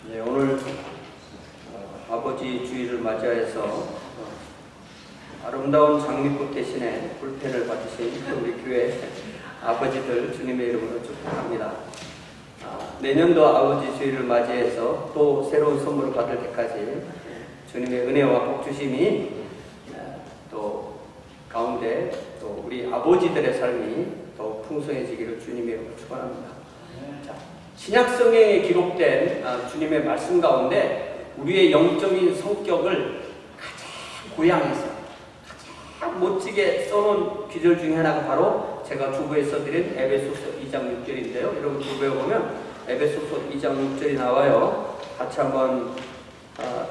네, 오늘 아버지 주일을 맞이해서 아름다운 장미꽃 대신에 불펜을 받으신 우리 교회 아버지들 주님의 이름으로 축복합니다. 내년도 아버지 주일을 맞이해서 또 새로운 선물을 받을 때까지 주님의 은혜와 복 주심이 또 가운데 또 우리 아버지들의 삶이 더 풍성해지기를 주님의 이름으로 축원합니다. 자, 신약 성경에 기록된 주님의 말씀 가운데 우리의 영적인 성격을 가장 고양해서 가장 멋지게 써놓은 구절 중에 하나가 바로 제가 주부에 써드린 에베소서 2장 6절인데요. 여러분 주부에 보면 에베소서 2장 6절이 나와요. 같이 한번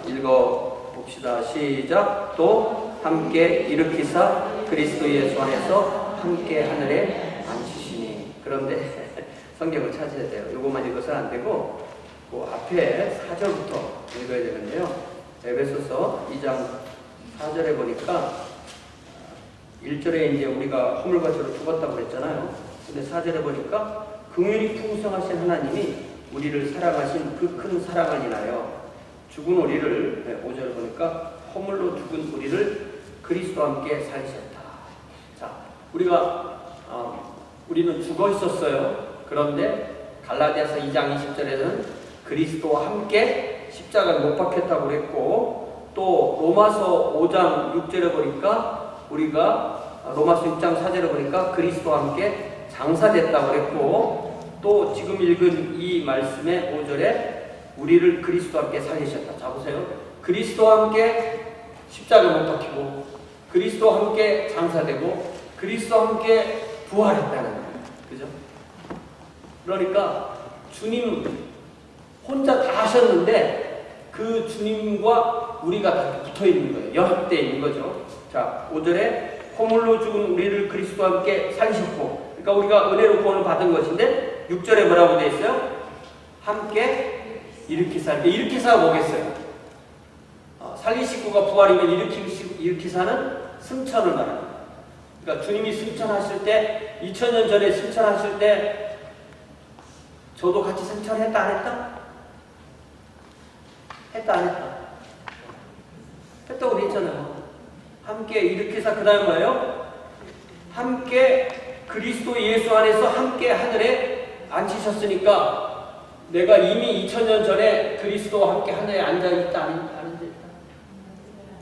읽어봅시다. 시작. 또 함께 일으키사 그리스도 예수 안에서 함께 하늘에 앉히시니. 그런데 성경을 찾아야 돼요. 이것만 읽어서는 안 되고 그 앞에 4절부터 읽어야 되는데요. 에베소서 2장 4절에 보니까 1절에 이제 우리가 허물과 죄로 죽었다고 그랬잖아요. 근데 4절에 보니까 긍휼이 풍성하신 하나님이 우리를 사랑하신 그 큰 사랑을 인하여 죽은 우리를 5절에 보니까 허물로 죽은 우리를 그리스도와 함께 살리셨다. 자, 우리는 죽어 있었어요. 그런데 갈라디아서 2장 20절에는 그리스도와 함께 십자가에 못 박혔다고 그랬고, 또 로마서 5장 6절에 보니까 우리가 로마서 6장 4절에 보니까 그리스도와 함께 장사됐다고 그랬고, 또 지금 읽은 이 말씀의 5절에 우리를 그리스도와 함께 살리셨다. 자 보세요. 그리스도와 함께 십자가에 못 박히고 그리스도와 함께 장사되고 그리스도와 함께 부활했다는 거예요. 그죠? 그러니까 주님 혼자 다 하셨는데 그 주님과 우리가 다 붙어 있는 거예요. 연합되어 있는 거죠. 자, 5절에 허물로 죽은 우리를 그리스도와 함께 살리셨고, 그러니까 우리가 은혜로 구원을 받은 것인데 6절에 뭐라고 되어 있어요? 함께 일으키사. 일으키사가 뭐겠어요? 살리시고가 부활이면 일으키사는 승천을 말합니다. 그러니까 주님이 승천하실 때 2000년 전에 승천하실 때 저도 같이 승천했다 안 했다? 했다 안 했다? 했다고 그랬잖아요. 함께 일으키사. 그 다음에 뭐예요? 함께 그리스도 예수 안에서 함께 하늘에 앉히셨으니까 내가 이미 2000년 전에 그리스도와 함께 하늘에 앉아있다 안 앉아있다?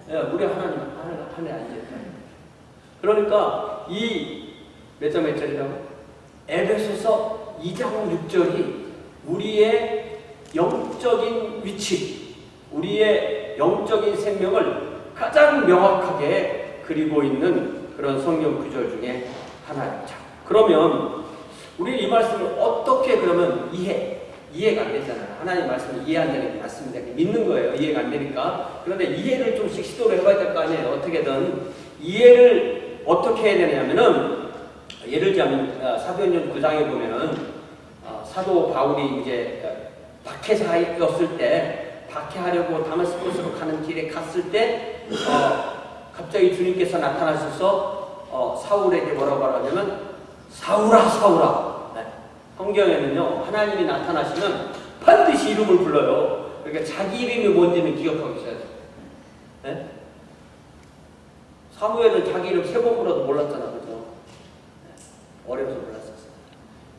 네, 우리 하나님 하늘에 앉아있다. 그러니까 이 몇 절이라고? 에베소서 2장 6절이 우리의 영적인 위치, 우리의 영적인 생명을 가장 명확하게 그리고 있는 그런 성경 구절 중에 하나입니다. 그러면 우리 이 말씀을 어떻게 그러면 이해가 안 되잖아요. 하나님 말씀을 이해 안 되는 게 맞습니다. 믿는 거예요. 이해가 안 되니까. 그런데 이해를 좀씩 시도를 해봐야 될 거 아니에요. 어떻게든. 이해를 어떻게 해야 되냐면은, 예를 들자면, 사도행전 9장에 보면은, 사도 바울이 이제 박해자였을 때, 박해하려고 다마스커스로 가는 길에 갔을 때, 갑자기 주님께서 나타나셔서, 사울에게 뭐라고 하냐면, 사울아, 사울아. 성경에는요, 하나님이 나타나시면 반드시 이름을 불러요. 그러니까 자기 이름이 뭔지는 기억하고 있어야 돼요. 네? 사무엘은 자기 이름 3번 불러도 몰랐잖아, 그죠? 네. 어려서 몰랐었어요.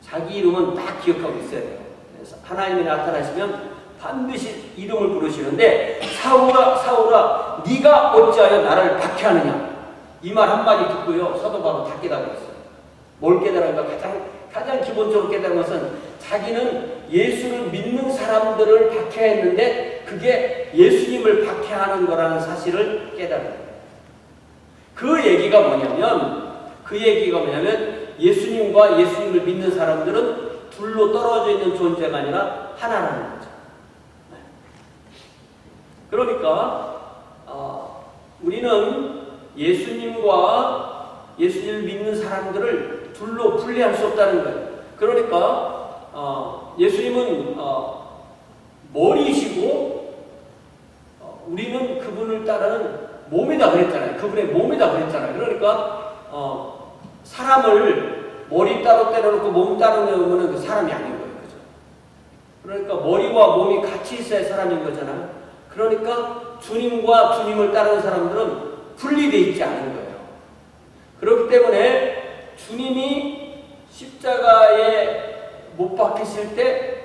자기 이름은 딱 기억하고 있어야 돼요. 그래서 하나님이 나타나시면 반드시 이름을 부르시는데, 사울아, 사울아, 네가 어찌하여 나를 박해하느냐? 이 말 한마디 듣고요, 사도 바울은 다 깨달았어요. 뭘 깨달은가? 가장 기본적으로 깨달은 것은 자기는 예수를 믿는 사람들을 박해했는데 그게 예수님을 박해하는 거라는 사실을 깨달은 거예요. 그 얘기가 뭐냐면 예수님과 예수님을 믿는 사람들은 둘로 떨어져 있는 존재가 아니라 하나라는 거죠. 그러니까 우리는 예수님과 예수님을 믿는 사람들을 둘로 분리할 수 없다는 거예요. 그러니까 예수님은 머리이시고 우리는 그분을 따르는 몸이다 그랬잖아요. 그분의 몸이다 그랬잖아요. 그러니까 사람을 머리 따로 때려놓고 몸 따로 내놓으면 그 사람이 아닌 거예요. 그죠? 그러니까 머리와 몸이 같이 있어야 사람인 거잖아요. 그러니까 주님과 주님을 따르는 사람들은 분리되어 있지 않은 거예요. 그렇기 때문에 주님이 십자가에 못 박히실 때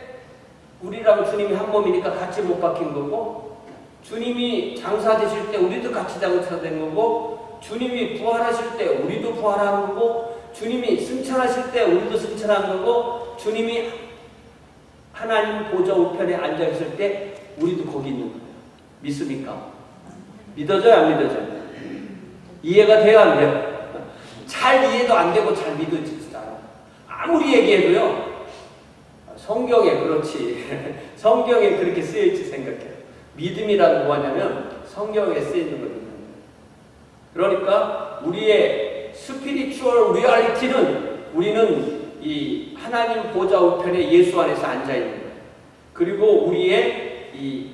우리랑 주님이 한 몸이니까 같이 못 박힌 거고, 주님이 장사되실 때 우리도 같이 장사된 거고, 주님이 부활하실 때 우리도 부활한 거고, 주님이 승천하실 때 우리도 승천한 거고, 주님이 하나님 보좌 우편에 앉아 있을 때 우리도 거기 있는 거예요. 믿습니까? 믿어져요, 안 믿어져요? 이해가 돼요, 안 돼요? 잘 이해도 안 되고 잘 믿어지지도 않아요. 아무리 얘기해도요. 성경에 그렇지. 성경에 그렇게 쓰여있지 생각해요. 믿음이란 뭐냐면 성경에 쓰여있는 거거든요. 그러니까 우리의 스피리추얼 리얼리티는 우리는 이 하나님 보좌 우편에 예수 안에서 앉아있는 거예요. 그리고 우리의 이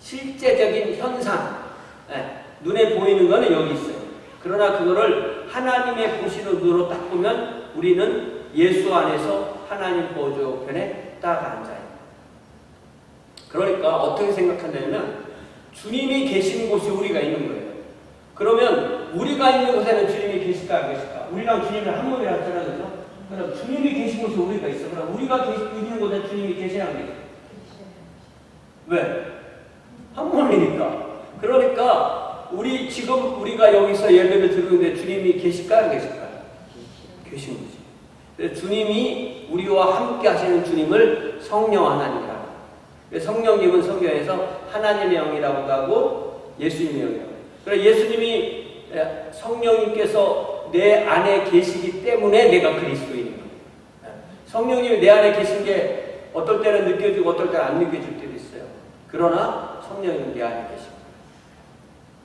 실제적인 현상, 눈에 보이는 거는 여기 있어요. 그러나 그거를 하나님의 보시는 눈으로 딱 보면 우리는 예수 안에서 하나님 보좌 우편에 딱 앉아요. 그러니까 어떻게 생각하냐면 주님이 계신 곳이 우리가 있는 거예요. 그러면 우리가 있는 곳에는 주님이 계실까 안 계실까? 우리랑 주님은 한 몸이라고 하잖아요. 그죠? 그럼 주님이 계신 곳에 우리가 있어. 그럼 우리가 있는 곳에 주님이 계시냐 안 계시냐? 왜? 한 몸이니까. 그러니까 우리가 여기서 예배를 드리는데 주님이 계실까 안 계실까? 계신 거지. 주님이 우리와 함께 하시는 주님을 성령 하나님이라고. 성령님은 성경에서 하나님의 영이라고도 하고 예수님의 영이라고 해요. 그래서 예수님이 성령님께서 내 안에 계시기 때문에 내가 그리스도인 거예요. 성령님이 내 안에 계신 게 어떨 때는 느껴지고 어떨 때는 안 느껴질 때도 있어요. 그러나 성령님은 내 안에 계신 거예요.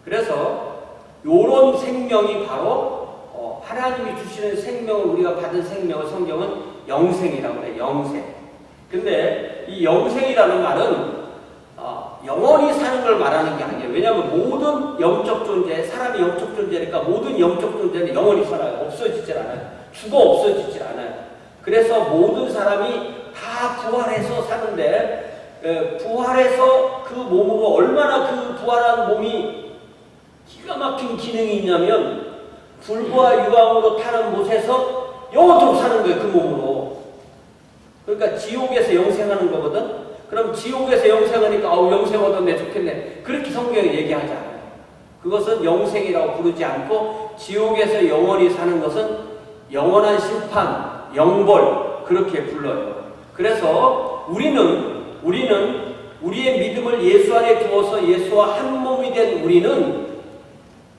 그래서 이런 생명이 바로 하나님이 주시는 생명을 우리가 받은 생명을 성경은 영생이라고 해요. 영생. 근데 이 영생이라는 말은 영원히 사는 걸 말하는 게 아니에요. 왜냐하면 모든 영적 존재, 사람이 영적 존재니까 모든 영적 존재는 영원히 살아요. 없어지질 않아요. 죽어 없어지질 않아요. 그래서 모든 사람이 다 부활해서 사는데 부활해서 그 몸으로 얼마나 그 부활한 몸이 기가 막힌 기능이 있냐면 불과 유황으로 타는 못에서 영원토록 사는 거예요. 그 몸으로. 그러니까 지옥에서 영생하는 거거든. 그럼 지옥에서 영생하니까 영생 얻었네 좋겠네. 그렇게 성경이 얘기하지 않아요. 그것은 영생이라고 부르지 않고 지옥에서 영원히 사는 것은 영원한 심판, 영벌 그렇게 불러요. 그래서 우리는 우리의 믿음을 예수 안에 두어서 예수와 한 몸이 된 우리는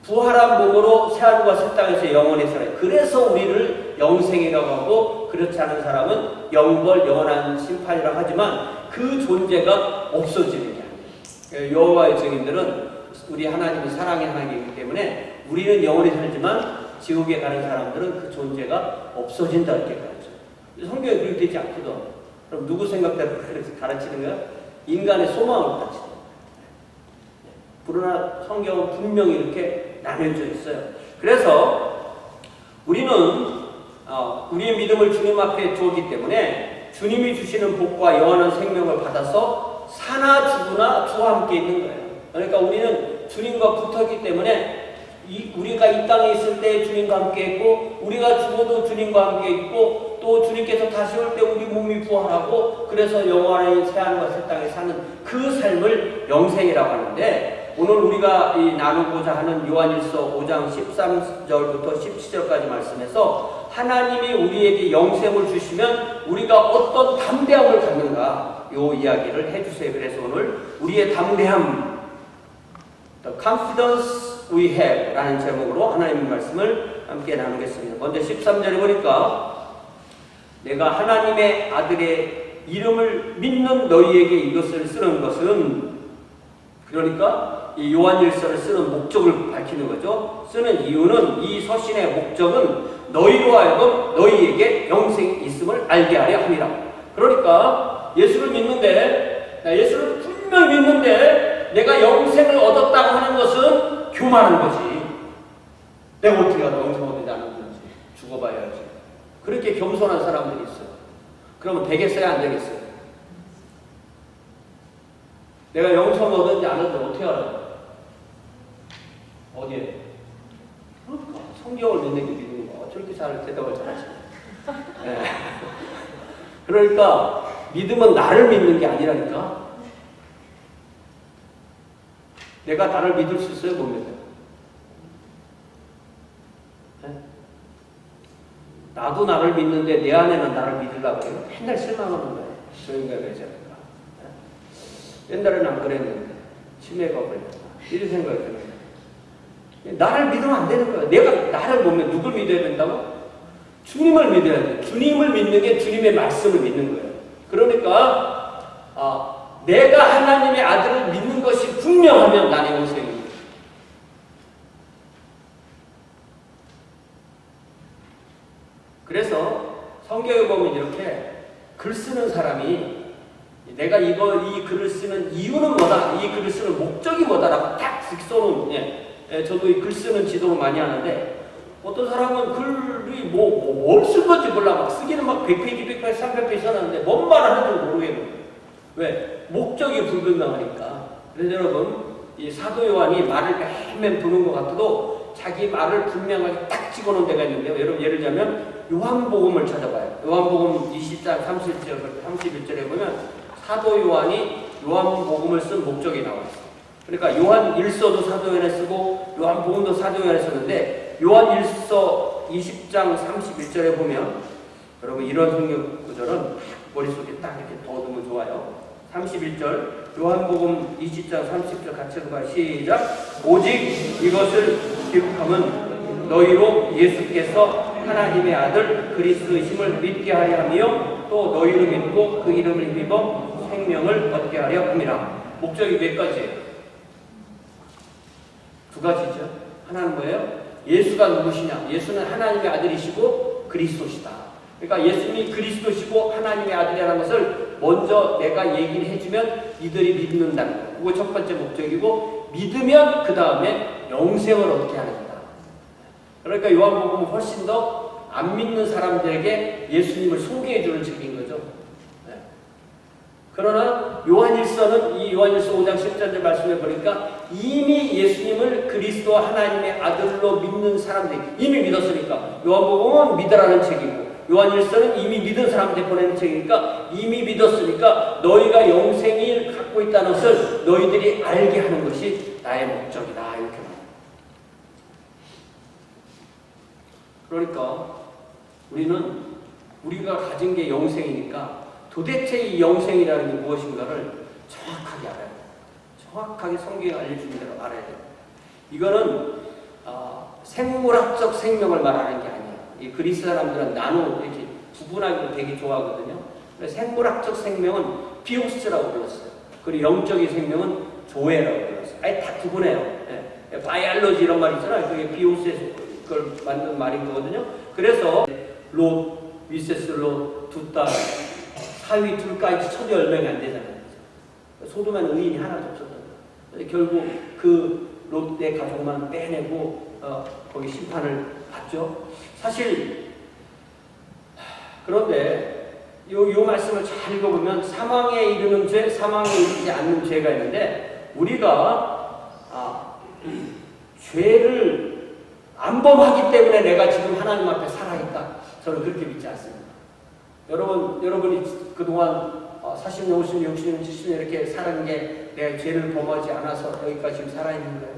부활한 몸으로 새하늘과 새 땅에서 영원히 살아요. 그래서 우리를 영생이라고 하고 그렇지 않은 사람은 영벌, 영원한 심판이라고 하지만 그 존재가 없어지는 게 아니에요. 여호와의 증인들은 우리 하나님은 사랑의 하나님이기 때문에 우리는 영원히 살지만 지옥에 가는 사람들은 그 존재가 없어진다 이렇게 가르쳐요. 성경에 그렇게 되지 않거든. 그럼 누구 생각대로 그래서 가르치는 거야? 인간의 소망을 가르치는 거야. 그러나 성경은 분명히 이렇게 나뉘어져 있어요. 그래서 우리는 우리의 믿음을 주님 앞에 두었기 때문에 주님이 주시는 복과 영원한 생명을 받아서 사나 죽으나 주와 함께 있는 거예요. 그러니까 우리는 주님과 붙었기 때문에 우리가 이 땅에 있을 때 주님과 함께 있고 우리가 죽어도 주님과 함께 있고 또 주님께서 다시 올 때 우리 몸이 부활하고 그래서 영원한 새하늘과 새 땅에 사는 그 삶을 영생이라고 하는데 오늘 우리가 나누고자 하는 요한일서 5장 13절부터 17절까지 말씀에서 하나님이 우리에게 영생을 주시면 우리가 어떤 담대함을 갖는가 요 이야기를 해주세요. 그래서 오늘 우리의 담대함 The confidence we have 라는 제목으로 하나님의 말씀을 함께 나누겠습니다. 먼저 13절에 보니까 내가 하나님의 아들의 이름을 믿는 너희에게 이것을 쓰는 것은 그러니까 이 요한일서를 쓰는 목적을 밝히는 거죠. 쓰는 이유는 이 서신의 목적은 너희로 하여금 너희에게 영생이 있음을 알게 하려 함이라. 그러니까 예수를 믿는데 예수를 분명히 믿는데 내가 영생을 얻었다고 하는 것은 교만한 거지. 내가 어떻게 알아 영생 얻는지 안 얻는지 죽어봐야지. 그렇게 겸손한 사람들이 있어요. 그러면 되겠어요 안 되겠어요? 내가 영성 얻었는지 안 얻었는지 어떻게 알아요? 어디에? 그러니까 성경을 믿는 게 믿는 거. 저렇게 잘 대답을 잘하시네. 네. 그러니까 믿음은 나를 믿는 게 아니라니까. 내가 나를 믿을 수 있어요? 못 믿어요? 네? 나도 나를 믿는데 내 안에는 나를 믿으려고 해요. 맨날 실망하는 거예요. 저 인간이 왜 저럴까? 네? 옛날에는 안 그랬는데 치매가 걸렸다. 이런 생각이 드는 거예요. 나를 믿으면 안 되는 거예요. 내가 나를 보면 누굴 믿어야 된다고? 주님을 믿어야 돼. 주님을 믿는 게 주님의 말씀을 믿는 거예요. 그러니까 내가 하나님의 아들을 믿는 것이 분명하면 나의 영생입니다. 그래서 성경에 보면 이렇게 글 쓰는 사람이 내가 이 글을 쓰는 이유는 뭐다, 이 글을 쓰는 목적이 뭐다라고 딱 써놓은, 저도 이 글 쓰는 지도를 많이 하는데, 어떤 사람은 글이 뭘 쓴 건지 몰라. 막 쓰기는 막 100페이지, 100페이지, 300페이지 써놨는데 뭔 말을 하는지 모르겠는 거예요. 왜? 목적이 불분명하니까. 그래서 여러분, 이 사도 요한이 말을 맨맨 부는 것 같아도 자기 말을 분명하게 딱 찍어놓은 데가 있는데요. 여러분, 예를 들자면 요한복음을 찾아봐요. 요한복음 20장 31절에 보면 사도 요한이 요한복음을 쓴 목적이 나와 있어요. 그러니까 요한 1서도 사도 요한에 쓰고 요한복음도 사도 요한에 썼는데, 요한 1서 20장 31절에 보면 여러분 이런 성경 구절은 머릿속에 딱 이렇게 넣어두면 좋아요. 31절 요한복음 20장 30절 같이 읽어봐요. 시작. 오직 이것을 기록함은 너희로 예수께서 하나님의 아들 그리스도이심을 믿게 하려 하며 또 너희로 믿고 그 이름을 힘입어 생명을 얻게 하려 함이라. 목적이 몇 가지예요? 두 가지죠. 하나는 뭐예요? 예수가 누구시냐? 예수는 하나님의 아들이시고 그리스도시다. 그러니까 예수님이 그리스도시고 하나님의 아들이라는 것을 먼저 내가 얘기를 해주면 이들이 믿는다는 거예요. 그거 첫 번째 목적이고, 믿으면 그 다음에 영생을 얻게 하는 거다. 그러니까 요한복음은 훨씬 더 안 믿는 사람들에게 예수님을 소개해주는 책인 거죠. 그러나 요한일서는 이 요한일서 5장 10절 말씀에 보니까 이미 예수님을 그리스도 하나님의 아들로 믿는 사람들이 이미 믿었으니까, 요한복음은 믿으라는 책이고 요한일서는 이미 믿은 사람들 보내는 책이니까 이미 믿었으니까 너희가 영생을 갖고 있다는 것을 너희들이 알게 하는 것이 나의 목적이다, 이렇게 말합니다. 그러니까 우리가 가진 게 영생이니까 도대체 이 영생이라는 게 무엇인가를 정확하게 알아야 돼요. 정확하게 성경이 알려주는 대로 알아야 돼요. 이거는 생물학적 생명을 말하는 게 아니에요. 이 그리스 사람들은 이렇게 구분하기를 되게 좋아하거든요. 생물학적 생명은 비오스라고 불렀어요. 그리고 영적인 생명은 조에라고 불렀어요. 아예 다 구분해요. 바이알로지 이런 말 있잖아요. 그게 비오스에서 그걸 만든 말인 거거든요. 그래서 롯, 미세스 롯, 두 딸, 사위 둘까지 1,010명이 안 되잖아요. 소돔에는 의인이 하나도 없었던. 결국 그 롯의 가족만 빼내고 거기 심판을 받죠. 사실 그런데 요 말씀을 잘 읽어보면 사망에 이르는 죄, 사망에 이르지 않는 죄가 있는데, 우리가 죄를 안 범하기 때문에 내가 지금 하나님 앞에 살아있다, 저는 그렇게 믿지 않습니다. 여러분이 그동안 40년, 50년, 60년, 70년 이렇게 살은 게 내가 죄를 범하지 않아서 여기까지 지금 살아있는 거예요.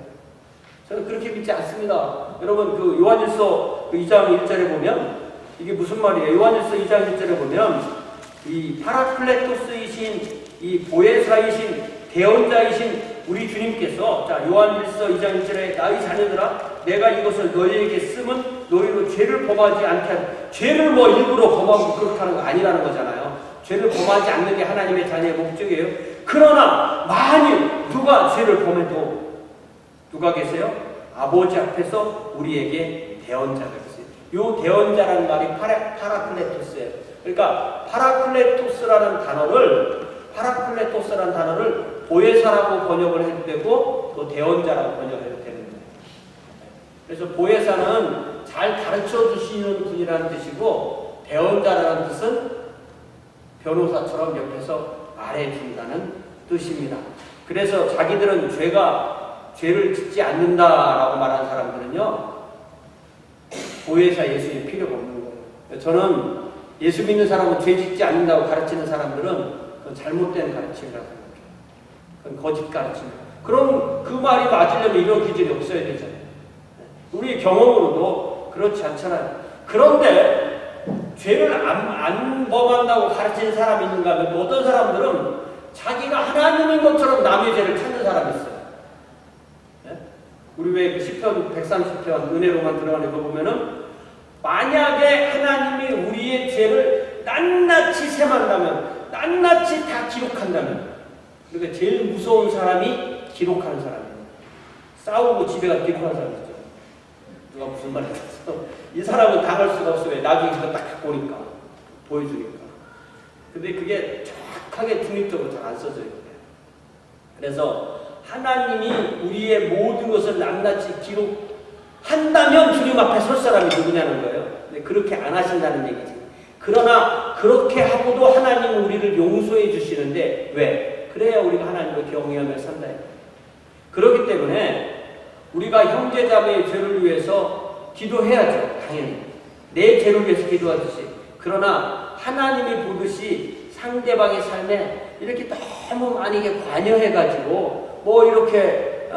저는 그렇게 믿지 않습니다. 여러분, 그 요한일서 2장 1절에 보면 이게 무슨 말이에요? 요한일서 2장 1절에 보면 이 파라클레토스이신, 이 보혜사이신, 대언자이신 우리 주님께서, 자, 요한일서 2장 1절에 나의 자녀들아 내가 이것을 너희에게 쓰면 너희로 죄를 범하지 않게 하는, 죄를 뭐 일부러 범하고 그렇게 하는 거 아니라는 거잖아요. 죄를 범하지 않는 게 하나님의 자녀의 목적이에요. 그러나 만일 누가 죄를 범해도 누가 계세요? 아버지 앞에서 우리에게 대언자가 있어요. 이 대언자라는 말이 파라클레토스예요. 그러니까 파라클레토스라는 단어를 보혜사라고 번역을 해도 되고 또 대언자라고 번역해도 되는 거예요. 그래서 보혜사는 잘 가르쳐 주시는 분이라는 뜻이고, 대언자라는 뜻은 변호사처럼 옆에서 말해준다는 뜻입니다. 그래서 자기들은 죄를 짓지 않는다라고 말하는 사람들은요, 보혜사 예수님 필요가 없는 거예요. 저는 예수 믿는 사람은 죄 짓지 않는다고 가르치는 사람들은 그건 잘못된 가르침이라고 생각해요. 그건 거짓 가르침이에요. 그럼 그 말이 맞으려면 이런 기준이 없어야 되잖아요. 우리 경험으로도 그렇지 않잖아요. 그런데 죄를 안 범한다고 가르치는 사람이 있는가 하면 또 어떤 사람들은 자기가 하나님인 것처럼 남의 죄를 찾는 사람이 있어요. 네? 우리 왜 시편 130편 은혜로만 들어가는 거 보면은 만약에 하나님이 우리의 죄를 낱낱이 셈한다면, 낱낱이 다 기록한다면, 그러니까 제일 무서운 사람이 기록하는 사람이에요. 싸우고 집에 가서 기록하는 사람 있죠. 누가 무슨 말을 했어? 이 사람은 당할 수가 없어요. 나중에 그거 딱 갖고 오니까, 보여주니까. 근데 그게 정확하게 중립적으로 잘 안 써져요. 그래서 하나님이 우리의 모든 것을 낱낱이 기록한다면 주님 앞에 설 사람이 누구냐는 거예요. 근데 그렇게 안 하신다는 얘기지. 그러나 그렇게 하고도 하나님은 우리를 용서해 주시는데 왜? 그래야 우리가 하나님을 경외하며 산다. 그렇기 때문에 우리가 형제자매의 죄를 위해서 기도해야죠. 당연히. 내 죄를 위해서 기도하듯이. 그러나 하나님이 보듯이 상대방의 삶에 이렇게 너무 많이 관여해가지고 뭐 이렇게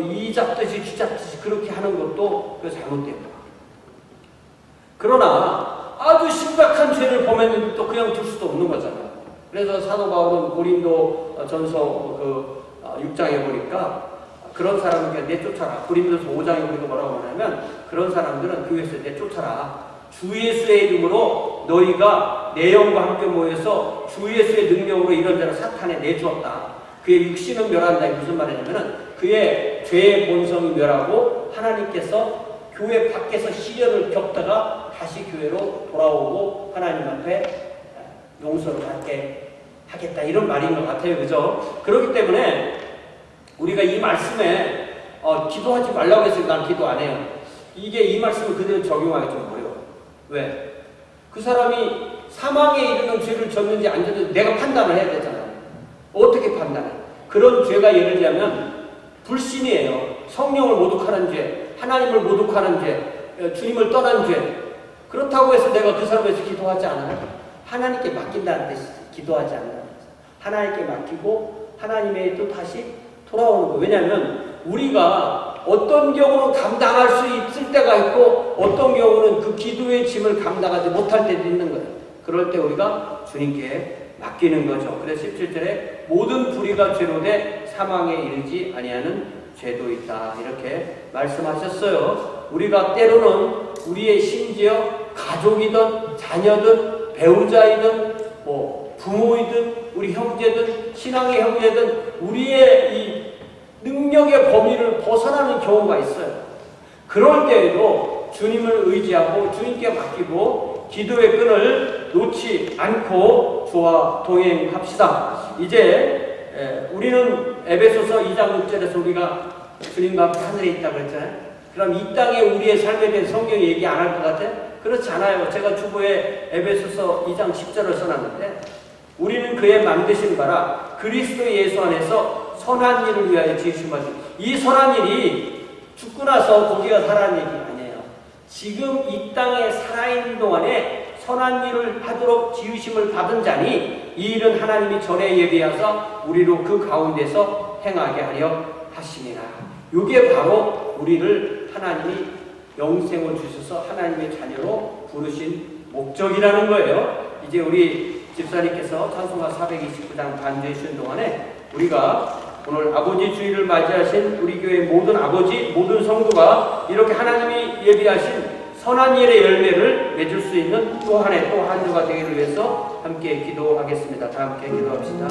이 잡듯이 쥐 잡듯이 그렇게 하는 것도 잘못된 거예요. 그러나 아주 심각한 죄를 범했는데 또 그냥 둘 수도 없는 거잖아요. 그래서 사도 바울은 고린도 전서 6장에 보니까 그런 사람은 그냥 내쫓아라. 고린도서 5장에 보니까 뭐라고 하냐면 그런 사람들은 교회에서 내쫓아라. 주 예수의 이름으로 너희가 내 영과 함께 모여서 주 예수의 능력으로 이런저런 사탄에 내주었다. 그의 육신은 멸한다. 무슨 말이냐면은 그의 죄의 본성이 멸하고 하나님께서 교회 밖에서 시련을 겪다가 다시 교회로 돌아오고 하나님 앞에 용서를 받게 하겠다. 이런 말인 것 같아요. 그죠? 그렇기 때문에 우리가 이 말씀에 기도하지 말라고 했으면 난 기도 안 해요. 이게 이 말씀을 그대로 적용하기 좀 어려워요. 왜? 그 사람이 사망에 이르는 죄를 졌는지 안 졌는지 내가 판단을 해야 되잖아요. 어떻게 판단해? 그런 죄가 예를 들자면 불신이에요. 성령을 모독하는 죄, 하나님을 모독하는 죄, 주님을 떠난 죄. 그렇다고 해서 내가 그 사람에서 기도하지 않아요. 하나님께 맡긴다는 뜻이지. 기도하지 않는다는 뜻. 하나님께 맡기고 하나님의 또 다시 돌아오는 거예요. 왜냐하면 우리가 어떤 경우는 감당할 수 있을 때가 있고 어떤 경우는 그 기도의 짐을 감당하지 못할 때도 있는 거예요. 그럴 때 우리가 주님께 맡기는 거죠. 그래서 17절에 모든 불의가 죄로 돼 사망에 이르지 아니하는 죄도 있다. 이렇게 말씀하셨어요. 우리가 때로는 우리의 심지어 가족이든 자녀든 배우자이든 뭐 부모이든 우리 형제든 신앙의 형제든 우리의 이 능력의 범위를 벗어나는 경우가 있어요. 그럴 때에도 주님을 의지하고 주님께 맡기고 기도의 끈을 놓지 않고 주와 동행합시다. 이제 우리는 에베소서 2장 6절에서 우리가 주님과 함께 하늘에 있다고 그랬잖아요. 그럼 이 땅에 우리의 삶에 대해 성경이 얘기 안 할 것 같아요? 그렇지 않아요. 제가 주보에 에베소서 2장 10절을 써놨는데 우리는 그의 만드신 바라 그리스도 예수 안에서 선한 일을 위하여 지으신 바지. 이 선한 일이 죽고 나서 거기가 살아난 얘기 아니에요. 지금 이 땅에 살아있는 동안에 선한 일을 하도록 지으심을 받은 자니 이 일은 하나님이 전에 예비하사 우리로 그 가운데서 행하게 하려 하시니라. 이게 바로 우리를 하나님이 영생을 주셔서 하나님의 자녀로 부르신 목적이라는 거예요. 이제 우리 집사님께서 찬송가 429장 반주해 주신 동안에 우리가 오늘 아버지 주일을 맞이하신 우리 교회 모든 아버지, 모든 성도가 이렇게 하나님이 예비하신 선한 일의 열매를 맺을 수 있는 또 한 해, 또 한 주가 되기를 위해서 함께 기도하겠습니다. 다 함께 기도합시다.